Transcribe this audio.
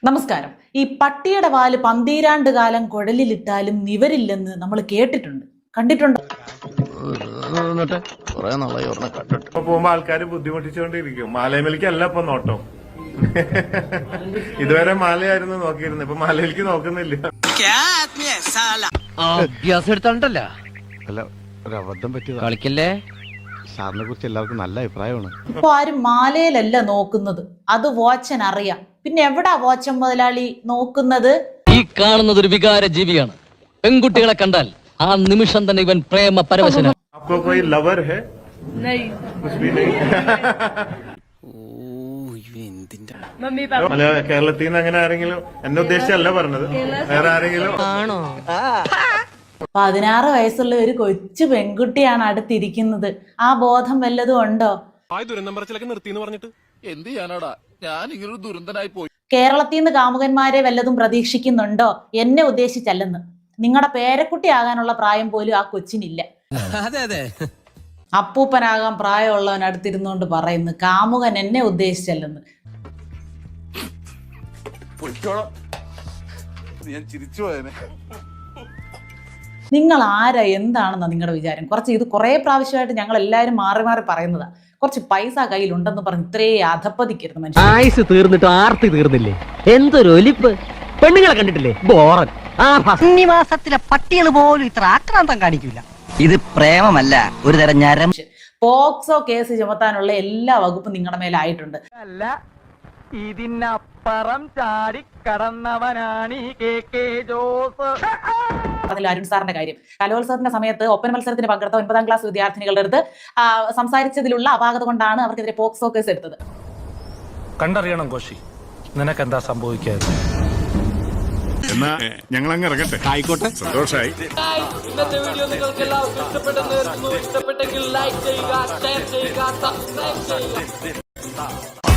നമസ്കാരം. ഈ പട്ടിയുടെ വാല് പന്തീരാണ്ട് കാലം കുഴലിലിട്ടാലും നിവരില്ലെന്ന് നമ്മൾ കേട്ടിട്ടുണ്ട്, കണ്ടിട്ടുണ്ട്. പോകുമ്പോ ആൾക്കാര് ബുദ്ധിമുട്ടിച്ചുകൊണ്ടിരിക്കും. മാലയമേലിക്കല്ല ഇപ്പൊ നോട്ടം. ഇതുവരെ മാലയായിരുന്നു നോക്കിയിരുന്നത്, ഇപ്പൊ മാലയിലേക്ക് നോക്കുന്നില്ല. അഭ്യാസം എടുത്തോണ്ടല്ല അല്ല, ഒരു അബദ്ധം പറ്റിയ കളിക്കല്ലേ. സാറിനെ കുറിച്ച് എല്ലാവർക്കും നല്ല അഭിപ്രായമാണ്. ഇപ്പൊ ആരും മാലയിലല്ല നോക്കുന്നത്, അത് വാച്ചൻ അറിയാം. പിന്നെ എവിടാ വാച്ചൻ മുതലാളി നോക്കുന്നത്? ഈ കാണുന്നത് ഒരു വികാര ജീവിയാണ്. പെൺകുട്ടികളെ കണ്ടാൽ ആ നിമിഷം തന്നെ ഇവൻ പ്രേമ പരവശനാണ്. आपको कोई लवर है? नहीं, कुछ भी नहीं. അല്ല, കേരളത്തിൽ നിന്ന് അങ്ങനെ ആരെങ്കിലും, എന്നെ ഉദ്ദേശിച്ചല്ല പറഞ്ഞത്, വേറെ ആരെങ്കിലും? 16 വയസ്സുള്ള ഒരു കൊച്ചു പെൺകുട്ടിയാണ് അടുത്തിരിക്കുന്നത്. ആ ബോധം വല്ലതും ഉണ്ടോ? എന്ത് ചെയ്യാനാടാ, ഞാൻ ഇങ്ങനൊരു ദുരന്തനായി പോയി. കേരളത്തിൽ നിന്ന് കാമുകന്മാരെ വല്ലതും പ്രതീക്ഷിക്കുന്നുണ്ടോ? എന്നെ ഉദ്ദേശിച്ചല്ലെന്ന്. നിങ്ങളുടെ പേരക്കുട്ടി ആകാനുള്ള പ്രായം പോലും ആ കൊച്ചിനില്ല. അപ്പൂപ്പനാകാൻ പ്രായമുള്ളവൻ അടുത്തിരുന്നോണ്ട് പറയുന്നു കാമുകൻ എന്നെ ഉദ്ദേശിച്ചല്ലെന്ന്. ഞാൻ ചിരിച്ചു പോയനെ. നിങ്ങൾ ആരാ, എന്താണെന്നാ നിങ്ങളുടെ വിചാരം? ഇത് കുറെ പ്രാവശ്യമായിട്ട് ഞങ്ങൾ എല്ലാവരും മാറി മാറി പറയുന്നതാ. കുറച്ച് പൈസ കയ്യിലുണ്ടെന്ന് പറഞ്ഞ് ഇത്രേ അധപ്പതിക്കരുത് മനുഷ്യൻ. ആയുസ് തീർന്നിട്ട് ആർത്തി തീർന്നില്ലേ? എന്തൊരു ഒലിപ്പ്! പെണ്ണുങ്ങളെ കണ്ടിട്ടില്ലേ? ബോറൻ. മാസത്തിലെ പട്ടികൾ പോലും ഇത്ര ആക്രാന്തം കാണിക്കില്ല. ഇത് പ്രേമമല്ല, ഒരു തരം ഞരം. പോക്സോ കേസ് ചുമത്താനുള്ള എല്ലാ വകുപ്പും നിങ്ങളുടെ മേലായിട്ടുണ്ട്. അല്ല, ഇതിനപ്പുറം ചാടി കടന്നവനാണ് KK ജോസ്. അതിൽ അരുൺ സാറിന്റെ കാര്യം, കലോത്സവത്തിന്റെ സമയത്ത് ഒപ്പന മത്സരത്തിന് പങ്കെടുത്ത 9ാം ക്ലാസ് വിദ്യാർത്ഥിനികളുടെ അടുത്ത് സംസാരിച്ചതിലുള്ള അപാകത കൊണ്ടാണ് അവർക്കെതിരെ പോക്സോ കേസ് എടുത്തത്. കണ്ടറിയണം കോശി, നിനക്കെന്താ സംഭവിക്കാതെ. എന്നാ ഞങ്ങൾ അങ്ങ് ഇറങ്ങട്ടെ. ആയിക്കോട്ടെ, സന്തോഷായി. ഇന്നത്തെ വീഡിയോ നിങ്ങൾക്ക് എല്ലാവർക്കും ഇഷ്ടപ്പെട്ടെങ്കിൽ ലൈക്ക് ചെയ്യുക, ഷെയർ ചെയ്യുക, സബ്സ്ക്രൈബ് ചെയ്യുക.